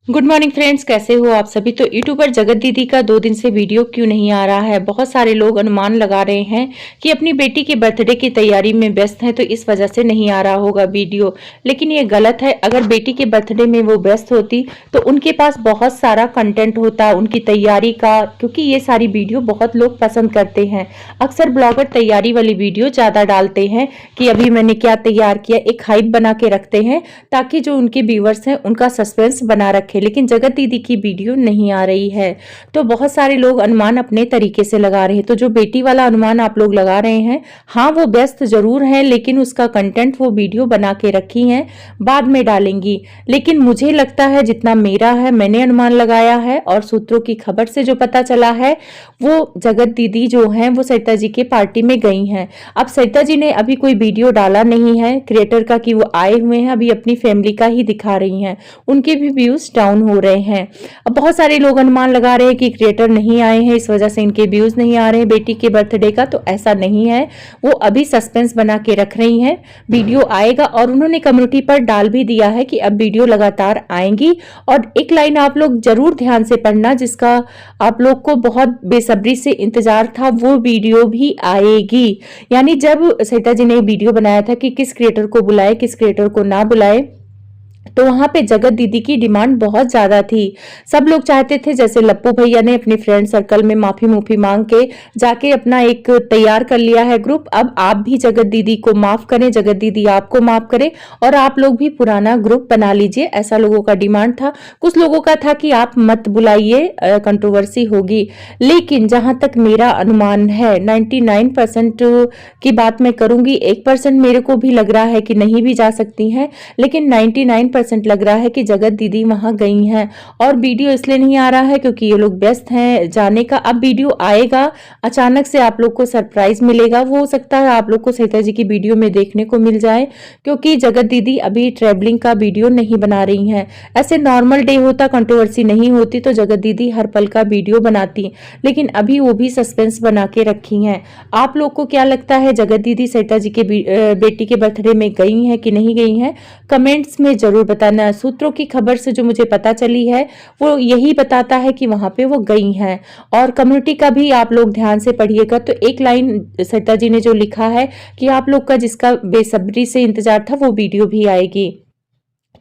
Good morning friends, कैसे हो आप सभी। तो यूट्यूबर जगत दीदी का 2 दिन से वीडियो क्यों नहीं आ रहा है। बहुत सारे लोग अनुमान लगा रहे हैं कि अपनी बेटी के बर्थडे की तैयारी में व्यस्त हैं, तो इस वजह से नहीं आ रहा होगा वीडियो। लेकिन ये गलत है। अगर बेटी के बर्थडे में वो व्यस्त होती तो उनके पास बहुत सारा कंटेंट होता उनकी तैयारी का, क्योंकि ये सारी वीडियो बहुत लोग पसंद करते हैं। अक्सर ब्लॉगर तैयारी वाली वीडियो ज़्यादा डालते हैं कि अभी मैंने क्या तैयार किया, एक हाइप बना के रखते हैं ताकि जो उनके व्यूअर्स हैं उनका सस्पेंस बना रखे। लेकिन जगत दीदी की वीडियो नहीं आ रही है, तो बहुत सारे लोग अनुमान अपने तरीके से लगा रहे हैं। तो जो बेटी वाला अनुमान आप लोग लगा रहे हैं, हाँ वो व्यस्त जरूर है, लेकिन उसका कंटेंट वो वीडियो बना के रखी है, बाद में डालेंगी। लेकिन मुझे लगता है जितना मेरा है, मैंने अनुमान लगाया है और सूत्रों की खबर से जो पता चला है, वो जगत दीदी जो हैं वो सरिता जी के पार्टी में गई हैं। अब सरिता जी ने अभी कोई वीडियो डाला नहीं है क्रिएटर का कि वो आए हुए हैं, अभी अपनी फैमिली का ही दिखा रही हैं। उनके भी व्यूज डाउन हो रहे हैं। अब बहुत सारे लोग अनुमान लगा रहे हैं कि क्रिएटर नहीं आए हैं, इस वजह से इनके व्यूज नहीं आ रहे हैं बेटी के बर्थडे का। तो ऐसा नहीं है, वो अभी सस्पेंस बना के रख रही हैं, वीडियो आएगा। और उन्होंने कम्युनिटी पर डाल भी दिया है कि अब वीडियो लगातार आएंगी। और एक लाइन आप लोग जरूर ध्यान से पढ़ना, जिसका आप लोग को बहुत बेसब्री से इंतजार था, वो वीडियो भी आएगी। यानी जब सरिता जी ने वीडियो बनाया था कि किस क्रिएटर को बुलाए किस क्रिएटर को ना बुलाए, तो वहां पे जगत दीदी की डिमांड बहुत ज्यादा थी। सब लोग चाहते थे, जैसे लप्पू भैया ने अपने फ्रेंड सर्कल में माफी मुफी मांग के जाके अपना एक तैयार कर लिया है ग्रुप। अब आप भी जगत दीदी को माफ करें, जगत दीदी आपको माफ करें, और आप लोग भी पुराना ग्रुप बना लीजिए, ऐसा लोगों का डिमांड था। कुछ लोगों का था कि आप मत बुलाइए, कंट्रोवर्सी होगी। लेकिन जहां तक मेरा अनुमान है, 99% की बात मैं करूंगी, 1% मेरे को भी लग रहा है कि नहीं भी जा सकती हैं, लेकिन 99% लग रहा है कि जगत दीदी वहां गई हैं। और वीडियो इसलिए नहीं आ रहा है क्योंकि ये लोग व्यस्त हैं जाने का। अब वीडियो आएगा, अचानक से आप लोग को सरप्राइज मिलेगा। वो हो सकता है आप लोग को सरिता जी की वीडियो में देखने को मिल जाए, क्योंकि जगत दीदी अभी ट्रेवलिंग का वीडियो नहीं बना रही हैं। ऐसे नॉर्मल डे होता, कंट्रोवर्सी नहीं होती, तो जगत दीदी हर पल का वीडियो बनाती, लेकिन अभी वो भी सस्पेंस बना के रखी हैं। आप लोग को क्या लगता है, जगत दीदी सरिता जी के बेटी के बर्थडे में गई हैं कि नहीं गई हैं, कमेंट्स में जरूर बताना। सूत्रों की खबर से जो मुझे पता चली है वो यही बताता है कि वहां पे वो गई हैं। और कम्युनिटी का भी आप लोग ध्यान से पढ़िएगा, तो एक लाइन सरिता जी ने जो लिखा है कि आप लोग का जिसका बेसब्री से इंतजार था वो वीडियो भी आएगी।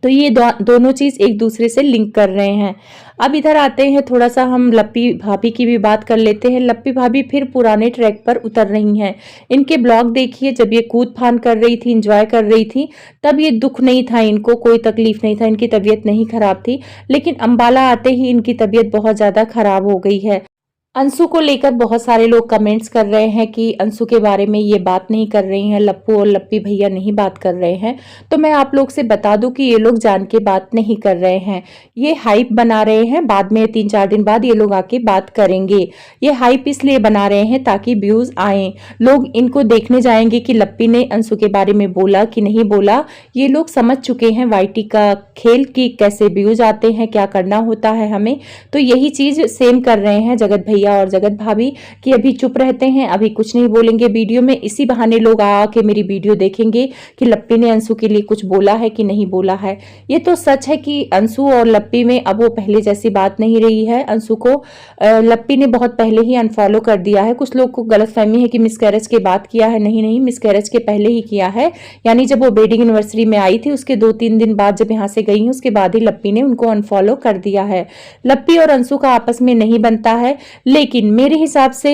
तो ये दोनों चीज एक दूसरे से लिंक कर रहे हैं। अब इधर आते हैं, थोड़ा सा हम लप्पी भाभी की भी बात कर लेते हैं। लप्पी भाभी फिर पुराने ट्रैक पर उतर रही हैं। इनके ब्लॉग देखिए, जब ये कूद फान कर रही थी, एंजॉय कर रही थी, तब ये दुख नहीं था, इनको कोई तकलीफ नहीं था, इनकी तबीयत नहीं खराब थी। लेकिन अंबाला आते ही इनकी तबीयत बहुत ज्यादा खराब हो गई है। अंशु को लेकर बहुत सारे लोग कमेंट्स कर रहे हैं कि अंशु के बारे में ये बात नहीं कर रही हैं, लप्पू और लप्पी भैया नहीं बात कर रहे हैं। तो मैं आप लोग से बता दूं कि ये लोग जान के बात नहीं कर रहे हैं, ये हाइप बना रहे हैं। बाद में 3-4 दिन बाद ये लोग आके बात करेंगे। ये हाइप इसलिए बना रहे हैं ताकि व्यूज आए, लोग इनको देखने जाएंगे कि लप्पी ने अंशु के बारे में बोला कि नहीं बोला। ये लोग समझ चुके हैं वाईटी का खेल की कैसे व्यूज आते हैं, क्या करना होता है हमें। तो यही चीज सेम कर रहे हैं जगत भैया और जगत भाभी, कि अभी चुप रहते हैं, अभी कुछ नहीं बोलेंगे वीडियो में। इसी बहाने लोग आके मेरी वीडियो देखेंगे कि लप्पी ने अंशु के लिए कुछ बोला है कि नहीं बोला है। ये तो सच है कि अंशु और लप्पी में अब वो पहले जैसी बात नहीं रही है। अंशु को लप्पी ने बहुत पहले ही अनफॉलो कर दिया है। कुछ लोग को गलतफहमी है कि मिसकैरेज के बाद किया है, नहीं नहीं, मिसकैरेज के पहले ही किया है। यानी जब वो वेडिंग एनिवर्सरी में आई थी, उसके 2-3 दिन बाद जब यहाँ से गई है, उसके बाद ही लप्पी ने उनको अनफॉलो कर दिया है। लप्पी और अंशु का आपस में नहीं बनता है, लेकिन मेरे हिसाब से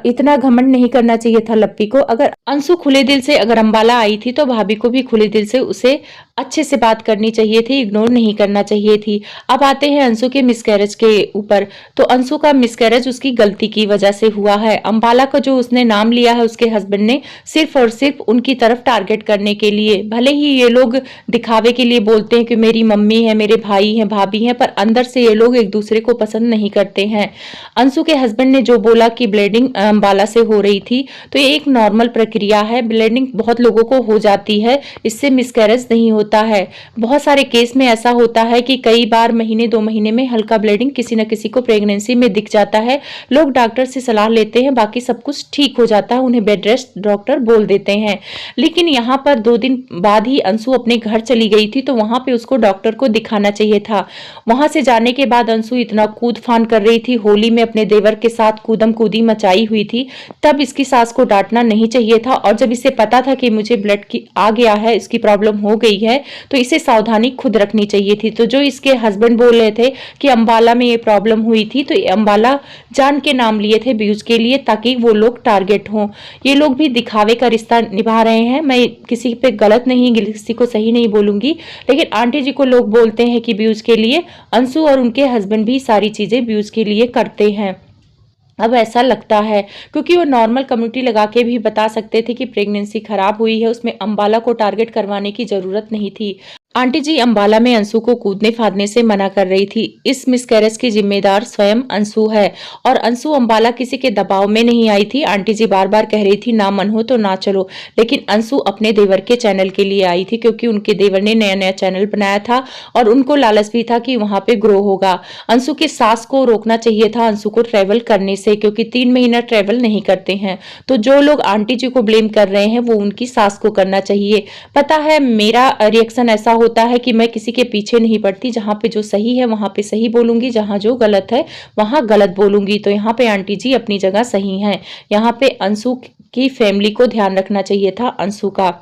इतना घमंड नहीं करना चाहिए था लप्पी को। अगर अंशु खुले दिल से अगर अंबाला आई थी, तो भाभी को भी खुले दिल से उसे अच्छे से बात करनी चाहिए थी, इग्नोर नहीं करना चाहिए थी। अब आते हैं अंशु के मिसकैरेज के ऊपर। तो अंशु का मिसकैरेज उसकी गलती की वजह से हुआ है। अंबाला का जो उसने नाम लिया है उसके हस्बैंड ने, सिर्फ और सिर्फ उनकी तरफ टारगेट करने के लिए। भले ही ये लोग दिखावे के लिए बोलते हैं कि मेरी मम्मी है, मेरे भाई हैं, भाभी हैं, पर अंदर से ये लोग एक दूसरे को पसंद नहीं करते हैं। अंशु के हस्बैंड ने जो बोला कि ब्लीडिंग ब्लीडिंग अम्बाला से हो रही थी। तो ये एक नॉर्मल प्रक्रिया है, ब्लीडिंग बहुत लोगों को हो जाती है, इससे मिसकैरेज नहीं होता है। बहुत सारे केस में ऐसा होता है कि कई बार महीने 2 महीने में हल्का ब्लीडिंग किसी न किसी को प्रेगनेंसी में दिख जाता है। लोग डॉक्टर से सलाह लेते हैं, बाकी सब कुछ ठीक हो जाता है, उन्हें बेड रेस्ट डॉक्टर बोल देते हैं। लेकिन यहाँ पर 2 दिन बाद ही अंशु अपने घर चली गई थी, तो वहां पे उसको डॉक्टर को दिखाना चाहिए था। वहां से जाने के बाद अंशु इतना कूद फान कर रही थी, होली में अपने देवर के साथ कूदम कूदी मचाई हुई थी। तब इसकी सास को डांटना नहीं चाहिए था, और जब इसे पता था कि मुझे ब्लड की आ गया है, इसकी प्रॉब्लम हो गई है, तो इसे सावधानी खुद रखनी चाहिए थी। तो जो इसके हस्बैंड बोल रहे थे कि अंबाला में ये प्रॉब्लम हुई थी, तो अंबाला जान के नाम लिए थे व्यूज के लिए, ताकि वो लोग टारगेट हों। ये लोग भी दिखावे का रिश्ता निभा रहे हैं। मैं किसी पे गलत नहीं, किसी को सही नहीं बोलूंगी, लेकिन आंटी जी को लोग बोलते हैं कि व्यूज के लिए। अंशु और उनके हस्बैंड भी सारी चीजें व्यूज के लिए करते हैं। अब ऐसा लगता है, क्योंकि वो नॉर्मल कम्युनिटी लगा के भी बता सकते थे कि प्रेगनेंसी खराब हुई है, उसमें अंबाला को टारगेट करवाने की जरूरत नहीं थी। आंटी जी अंबाला में अंशु को कूदने फादने से मना कर रही थी। इस मिसकैरेज की जिम्मेदार स्वयं अंशु है, और अंशु अंबाला किसी के दबाव में नहीं आई थी। आंटी जी बार बार कह रही थी ना मन हो तो ना चलो, लेकिन अंशु अपने देवर के चैनल के लिए आई थी, क्योंकि उनके देवर ने नया नया चैनल बनाया था और उनको लालच भी था कि वहां पे ग्रो होगा। अंशु की सास को रोकना चाहिए था अंशु को ट्रेवल करने से, क्योंकि 3 महीना ट्रेवल नहीं करते हैं। तो जो लोग आंटी जी को ब्लेम कर रहे हैं, वो उनकी सास को करना चाहिए। पता है मेरा रिएक्शन ऐसा होता है कि मैं किसी के पीछे नहीं पड़ती, जहां पे जो सही है वहां पे सही बोलूंगी, जहां जो गलत है वहां गलत बोलूंगी। तो यहाँ पे आंटी जी अपनी जगह सही हैं। यहाँ पे अंशु की फैमिली को ध्यान रखना चाहिए था अंशु का।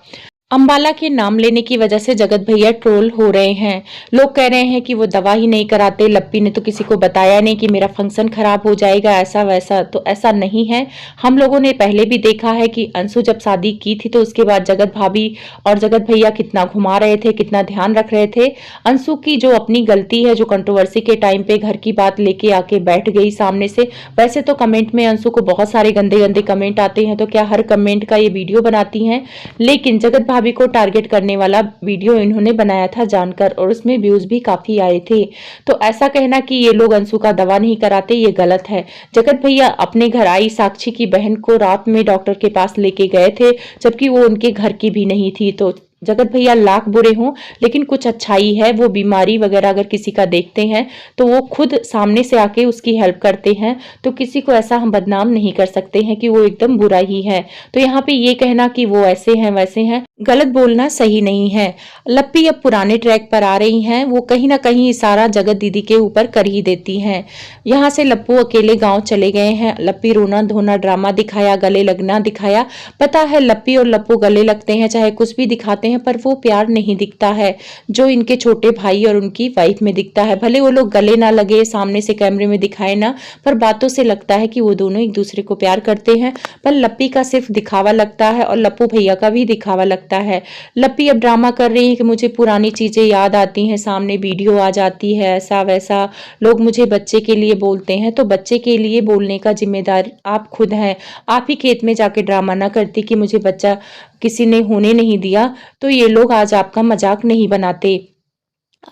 अंबाला के नाम लेने की वजह से जगत भैया ट्रोल हो रहे हैं। लोग कह रहे हैं कि वो दवा ही नहीं कराते, लप्पी ने तो किसी को बताया नहीं कि मेरा फंक्शन खराब हो जाएगा, ऐसा वैसा। तो ऐसा नहीं है। हम लोगों ने पहले भी देखा है कि अंशु जब शादी की थी तो उसके बाद जगत भाभी और जगत भैया कितना घुमा रहे थे, कितना ध्यान रख रहे थे। अंशु की जो अपनी गलती है, जो कंट्रोवर्सी के टाइम पे घर की बात लेके आके बैठ गई सामने से। वैसे तो कमेंट में अंशु को बहुत सारे गंदे गंदे कमेंट आते हैं, तो क्या हर कमेंट का ये वीडियो बनाती हैं? लेकिन जगत भाभी को टारगेट करने वाला वीडियो इन्होंने बनाया था जानकर, और उसमें व्यूज भी काफी आए थे। तो ऐसा कहना कि ये लोग अंशु का दवा नहीं कराते, ये गलत है। जगत भैया अपने घर आई साक्षी की बहन को रात में डॉक्टर के पास लेके गए थे, जबकि वो उनके घर की भी नहीं थी। तो जगत भैया लाख बुरे हों, लेकिन कुछ अच्छाई है। वो बीमारी वगैरह अगर किसी का देखते हैं तो वो खुद सामने से आके उसकी हेल्प करते हैं। तो किसी को ऐसा हम बदनाम नहीं कर सकते हैं कि वो एकदम बुरा ही है। तो यहाँ पे ये कहना कि वो ऐसे हैं वैसे हैं, गलत बोलना सही नहीं है। लप्पी अब पुराने ट्रैक पर आ रही हैं, वो कहीं ना कहीं इशारा जगत दीदी के ऊपर कर ही देती हैं। यहाँ से लप्पू अकेले गाँव चले गए हैं। लप्पी रोना धोना ड्रामा दिखाया, गले लगना दिखाया। पता है लप्पी और लप्पू गले लगते हैं, चाहे कुछ भी दिखाते हैं, पर वो प्यार नहीं दिखता है जो इनके छोटे भाई और उनकी वाइफ में दिखता है। भले वो लोग गले ना लगे, सामने से कैमरे में दिखाए ना, पर बातों से लगता है कि वो दोनों एक दूसरे को प्यार करते हैं। पर लप्पी का सिर्फ दिखावा लगता है और लप्पू भैया का भी दिखावा लगता है। लप्पी अब ड्रामा कर रही है कि मुझे पुरानी चीजें याद आती हैं, सामने वीडियो आ जाती है, ऐसा वैसा। लोग मुझे बच्चे के लिए बोलते हैं, तो बच्चे के लिए बोलने का जिम्मेदार आप खुद हैं। आप ही खेत में जाके ड्रामा ना करती कि मुझे बच्चा किसी ने होने नहीं दिया, तो ये लोग आज आपका मजाक नहीं बनाते।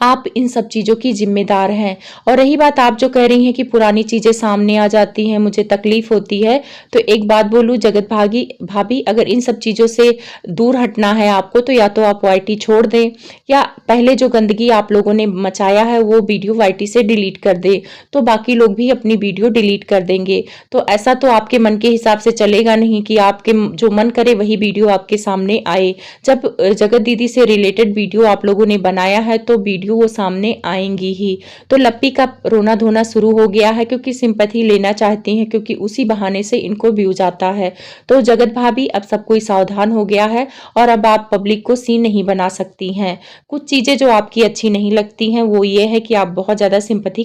आप इन सब चीजों की जिम्मेदार हैं। और रही बात आप जो कह रही हैं कि पुरानी चीजें सामने आ जाती हैं, मुझे तकलीफ होती है, तो एक बात बोलूं जगत भाभी, अगर इन सब चीजों से दूर हटना है आपको, तो या तो आप वाईटी छोड़ दें, या पहले जो गंदगी आप लोगों ने मचाया है वो वीडियो वाईटी से डिलीट कर दें, तो बाकी लोग भी अपनी वीडियो डिलीट कर देंगे। तो ऐसा तो आपके मन के हिसाब से चलेगा नहीं कि आपके जो मन करे वही वीडियो आपके सामने आए। जब जगत दीदी से रिलेटेड वीडियो आप लोगों ने बनाया है तो वीडियो वो सामने आएंगी ही। तो लप्पी का रोना धोना शुरू हो गया है, क्योंकि सिंपैथी लेना चाहती हैं, क्योंकि उसी बहाने से इनको व्यूज आता है। तो जगत भाभी अब सब कोई सावधान हो गया है, और अब आप पब्लिक को सीन नहीं बना सकती हैं। कुछ चीजें जो आपकी अच्छी नहीं लगती हैं वो ये है कि आप बहुत ज्यादा सिंपैथी